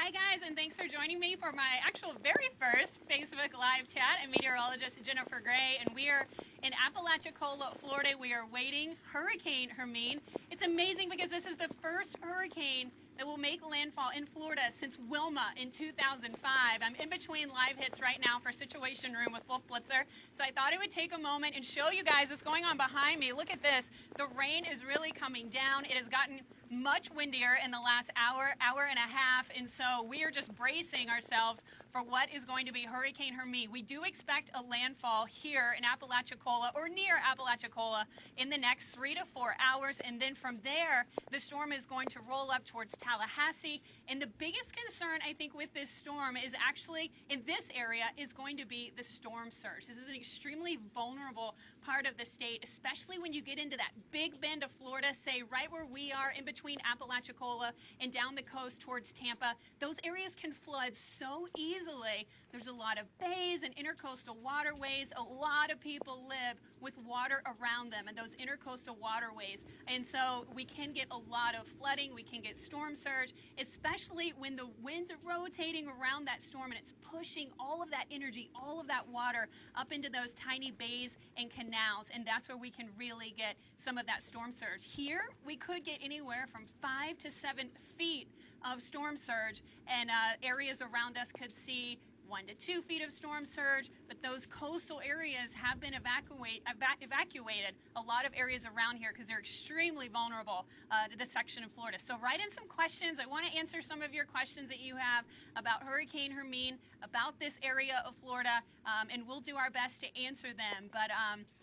Hi guys, and thanks for joining me for my actual very first Facebook Live chat. I'm meteorologist Jennifer Gray, and we are in Apalachicola, Florida. We are waiting Hurricane Hermine. It's amazing because this is the first hurricane that will make landfall in Florida since Wilma in 2005. I'm in between live hits right now for Situation Room with Wolf Blitzer, so I thought I would take a moment and show you guys what's going on behind me. Look at this. The rain is really coming down. It has gotten much windier in the last hour and a half, and so we are just bracing ourselves for what is going to be Hurricane Hermine. We do expect a landfall here in Apalachicola or near Apalachicola in the next 3 to 4 hours, and then from there the storm is going to roll up towards Tallahassee. And the biggest concern, I think, with this storm is actually in this area is going to be the storm surge. This is an extremely vulnerable part of the state, especially when you get into that big bend of Florida, say right where we are in between Apalachicola and down the coast towards Tampa. Those areas can flood so easily. There's a lot of bays and intercoastal waterways. A lot of people live with water around them and those intercoastal waterways. And so we can get a lot of flooding. We can get storm surge, especially when the winds are rotating around that storm and it's pushing all of that energy, all of that water up into those tiny bays and canals. And that's where we can really get some of that storm surge. Here, we could get anywhere from 5 to 7 feet of storm surge, and areas around us could see 1 to 2 feet of storm surge, but those coastal areas have been evacuated, a lot of areas around here because they're extremely vulnerable to this section of Florida. So write in some questions. I want to answer some of your questions that you have about Hurricane Hermine, about this area of Florida, and we'll do our best to answer them. But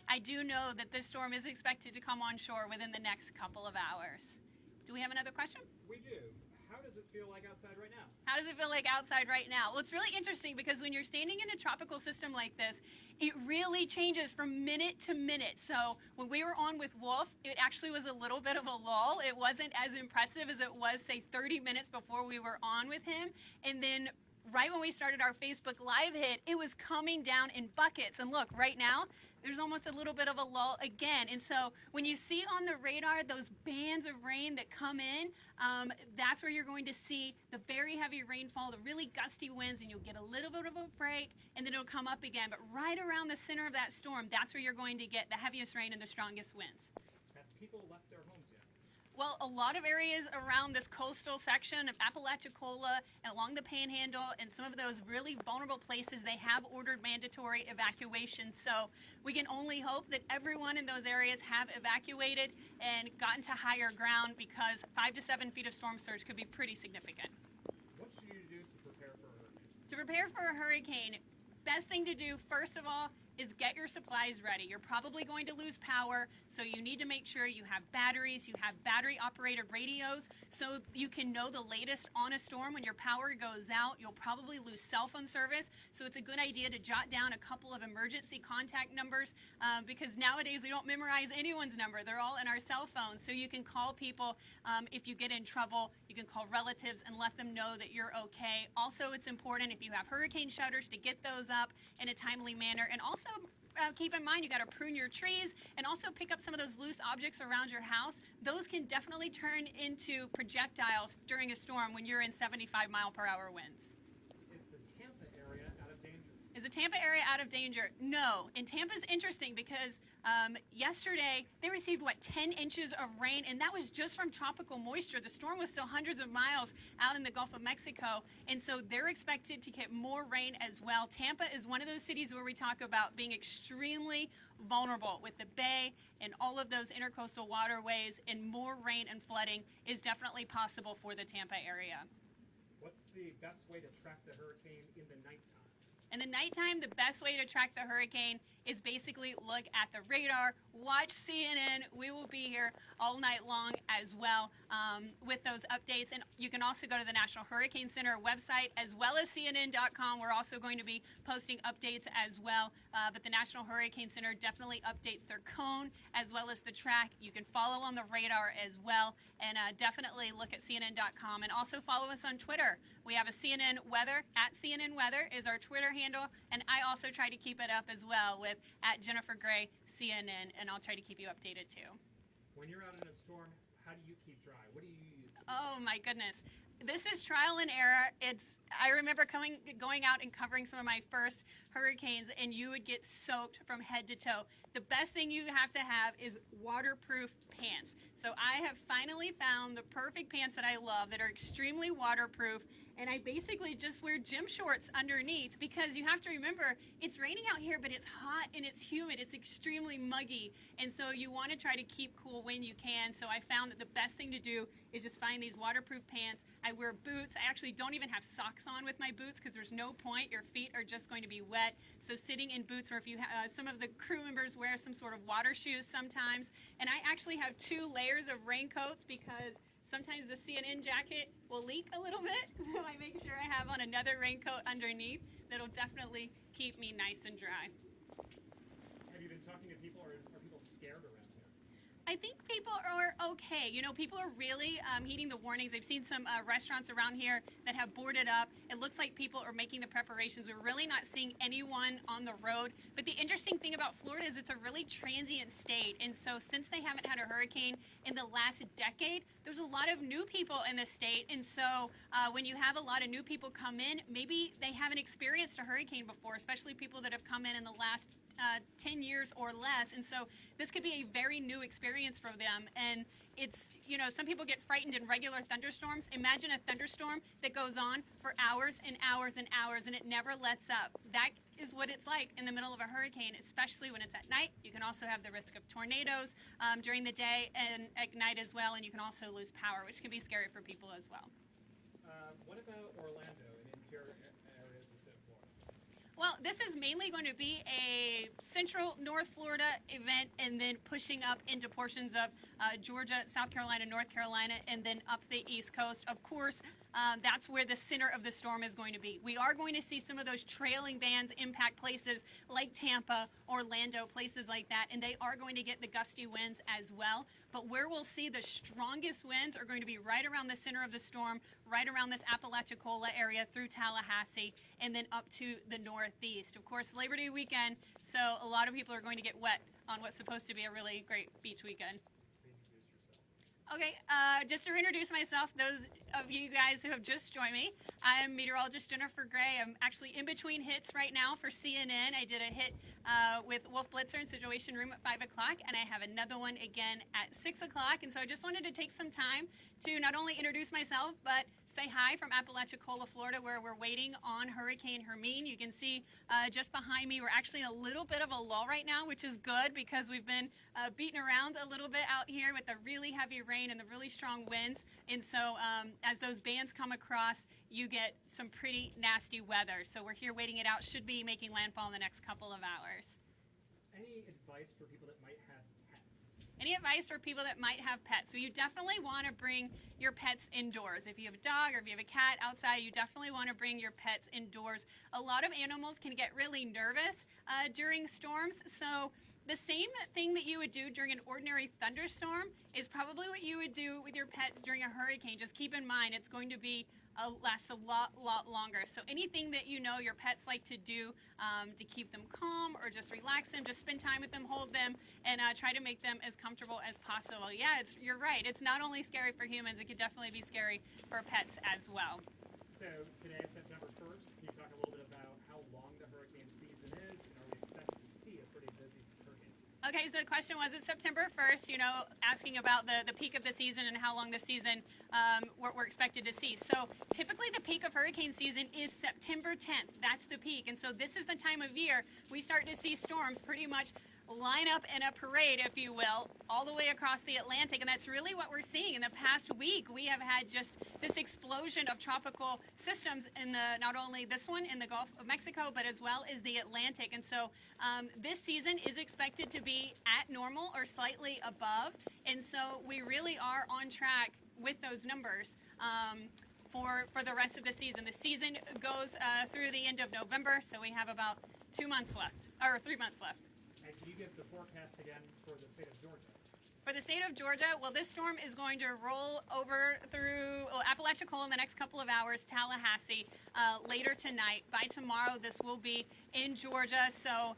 I do know that this storm is expected to come on shore within the next couple of hours. Do we have another question? We do. How does it feel like outside right now? How does it feel like outside right now? Well, it's really interesting because when you're standing in a tropical system like this, it really changes from minute to minute. So when we were on with Wolf, it actually was a little bit of a lull. It wasn't as impressive as it was, say, 30 minutes before we were on with him. And then right when we started our Facebook Live hit, it was coming down in buckets. And look, right now, there's almost a little bit of a lull again. And so when you see on the radar those bands of rain that come in, that's where you're going to see the very heavy rainfall, the really gusty winds, and you'll get a little bit of a break, and then it'll come up again. But right around the center of that storm, that's where you're going to get the heaviest rain and the strongest winds. Have people left their homes yet? Well, a lot of areas around this coastal section of Apalachicola and along the Panhandle and some of those really vulnerable places, they have ordered mandatory evacuation. So we can only hope that everyone in those areas have evacuated and gotten to higher ground, because 5 to 7 feet of storm surge could be pretty significant. What should you do to prepare for a hurricane? To prepare for a hurricane, best thing to do, first of all, is get your supplies ready. You're probably going to lose power, so you need to make sure you have batteries, you have battery-operated radios, so you can know the latest on a storm. When your power goes out, you'll probably lose cell phone service, so it's a good idea to jot down a couple of emergency contact numbers, because nowadays we don't memorize anyone's number. They're all in our cell phones, so you can call people if you get in trouble. You can call relatives and let them know that you're okay. Also, it's important, if you have hurricane shutters, to get those up in a timely manner. And also, keep in mind, you got to prune your trees and also pick up some of those loose objects around your house. Those can definitely turn into projectiles during a storm when you're in 75-mile-per-hour winds. Is the Tampa area out of danger? Is the Tampa area out of danger? No. And Tampa's interesting because yesterday they received, 10 inches of rain, and that was just from tropical moisture. The storm was still hundreds of miles out in the Gulf of Mexico, and so they're expected to get more rain as well. Tampa is one of those cities where we talk about being extremely vulnerable with the bay and all of those intercoastal waterways, and more rain and flooding is definitely possible for the Tampa area. What's the best way to track the hurricane in the nighttime? In the nighttime, the best way to track the hurricane is basically look at the radar, watch CNN. We will be here all night long as well with those updates. And you can also go to the National Hurricane Center website as well as CNN.com. We're also going to be posting updates as well. But the National Hurricane Center definitely updates their cone as well as the track. You can follow on the radar as well. And definitely look at CNN.com. And also follow us on Twitter. We have a CNN Weather, @CNN Weather is our Twitter handle. And I also try to keep it up as well with @JenniferGray CNN, and I'll try to keep you updated too. When you're out in a storm, how do you keep dry? What do you use? Oh my goodness. this is trial and error. I remember going out and covering some of my first hurricanes, and you would get soaked from head to toe. The best thing you have to have is waterproof pants. So I have finally found the perfect pants that I love that are extremely waterproof, and I basically just wear gym shorts underneath because you have to remember it's raining out here, but it's hot and it's humid. It's extremely muggy, and so you want to try to keep cool when you can. So I found that the best thing to do is just find these waterproof pants. I wear boots. I actually don't even have socks on with my boots because there's no point. Your feet are just going to be wet. So sitting in boots, or if you some of the crew members wear some sort of water shoes sometimes. And I actually have 2 layers of raincoats because sometimes the CNN jacket will leak a little bit. So I make sure I have on another raincoat underneath that'll definitely keep me nice and dry. Have you been talking to people, or are people scared around here? I think people are okay. You know, people are really heeding the warnings. I've seen some restaurants around here that have boarded up. It looks like people are making the preparations. We're really not seeing anyone on the road. But the interesting thing about Florida is it's a really transient state. And so since they haven't had a hurricane in the last decade, there's a lot of new people in the state. And so when you have a lot of new people come in, maybe they haven't experienced a hurricane before, especially people that have come in the last 10 years or less. And so this could be a very new experience for them. And it's, you know, some people get frightened in regular thunderstorms. Imagine a thunderstorm that goes on for hours and hours and hours and it never lets up. That is what it's like in the middle of a hurricane, especially when it's at night. You can also have the risk of tornadoes during the day and at night as well. And you can also lose power, which can be scary for people as well. What about Orlando and interior areas instead of Florida? Well, this is mainly going to be a central North Florida event and then pushing up into portions of Georgia, South Carolina, North Carolina, and then up the East Coast. Of course, that's where the center of the storm is going to be. We are going to see some of those trailing bands impact places like Tampa, Orlando, places like that, and they are going to get the gusty winds as well. But where we'll see the strongest winds are going to be right around the center of the storm, right around this Apalachicola area through Tallahassee, and then up to the northeast. Of course, Labor Day weekend, so a lot of people are going to get wet on what's supposed to be a really great beach weekend. Okay, just to introduce myself, those of you guys who have just joined me, I'm meteorologist Jennifer Gray. I'm actually in between hits right now for CNN. I did a hit with Wolf Blitzer in Situation Room at 5 o'clock, and I have another one again at 6 o'clock. And so I just wanted to take some time to not only introduce myself, but say hi from Apalachicola, Florida, where we're waiting on Hurricane Hermine. You can see just behind me, we're actually in a little bit of a lull right now, which is good because we've been beaten around a little bit out here with the really heavy rain and the really strong winds. And so as those bands come across, you get some pretty nasty weather. So we're here waiting it out. Should be making landfall in the next couple of hours. Any advice for people that might have pets? Any advice for people that might have pets? So you definitely want to bring your pets indoors. If you have a dog or if you have a cat outside, you definitely want to bring your pets indoors. A lot of animals can get really nervous during storms. So the same thing that you would do during an ordinary thunderstorm is probably what you would do with your pets during a hurricane. Just keep in mind it's going to be last a lot longer. So anything that you know your pets like to do to keep them calm or just relax them, just spend time with them, hold them, and try to make them as comfortable as possible. Yeah, you're right. It's not only scary for humans, it could definitely be scary for pets as well. So today is September 1st. Can you talk a little bit about how long the hurricane season is, and are we expected to see a pretty busy hurricane season? Okay, so the question was, it's September 1st, you know, asking about the peak of the season and how long the season we're expected to see. So typically the peak of hurricane season is September 10th. That's the peak. And so this is the time of year we start to see storms pretty much line up in a parade, if you will, all the way across the Atlantic. And that's really what we're seeing. In the past week, we have had just this explosion of tropical systems in not only this one in the Gulf of Mexico, but as well as the Atlantic. And so this season is expected to be at normal or slightly above. And so we really are on track with those numbers for the rest of the season. The season goes through the end of November, so we have about 2 months left, or 3 months left. And can you give the forecast again for the state of Georgia? For the state of Georgia, well, this storm is going to roll over through Apalachicola in the next couple of hours, Tallahassee later tonight. By tomorrow, this will be in Georgia. So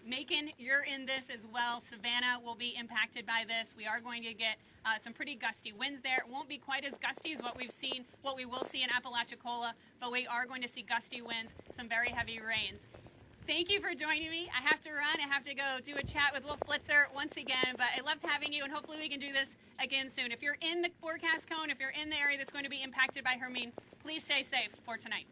Macon, you're in this as well. Savannah will be impacted by this. We are going to get some pretty gusty winds there. It won't be quite as gusty as what we will see in Apalachicola, but we are going to see gusty winds, some very heavy rains. Thank you for joining me. I have to run. I have to go do a chat with Wolf Blitzer once again, but I loved having you, and hopefully we can do this again soon. If you're in the forecast cone, if you're in the area that's going to be impacted by Hermine, please stay safe for tonight.